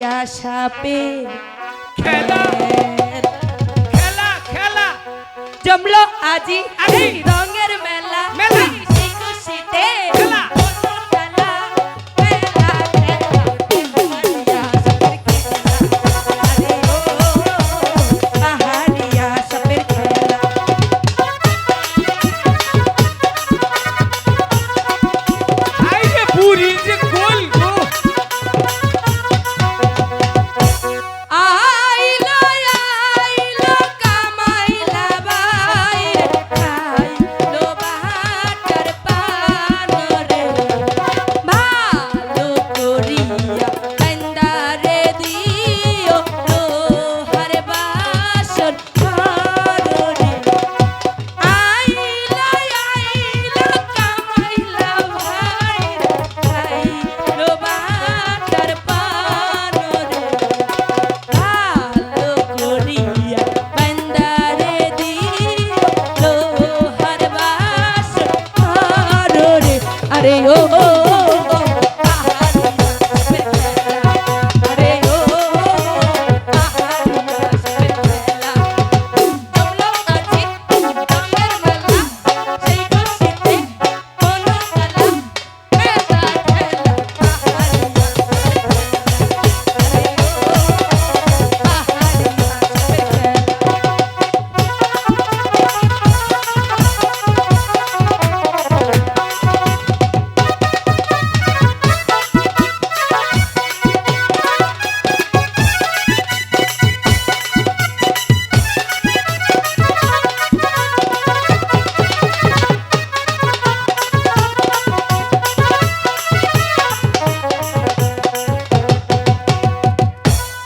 সাপে খেলা খেলা খেলা জমলো আজি আজি রঙের মেলা মেলা সেই খুশিতে খেলা খেলা মেলা খেলা পাহাড়িয়া সাপের খেলা আই যে পুরি যে গোল গো আইলো আইলো কামাইলা বাইরে আইলো বাটার পানরে ভালো করিয়া কান্দারে দিও লোহার বাসন ঘররে আইলো আইলো কামাইলা বাইরে আইলো বাটার পানরে ভালো করিয়া বান্দারে দিও লোহার বাসন ঘররে আরে ও আরে ও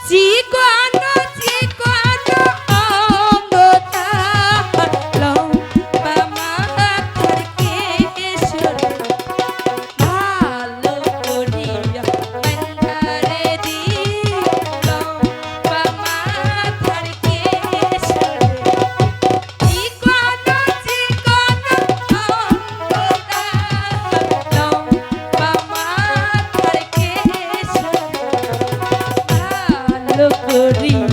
চিকনো চিকনো অঙ্গ তাহার লম্বা মাথার কেশর ভালো করিয়া বান্দারে দিও লম্বা মাথার কেশর চিকনো চিকনো অঙ্গ তাহার লম্বা মাথার কেশর ভালো করিয়া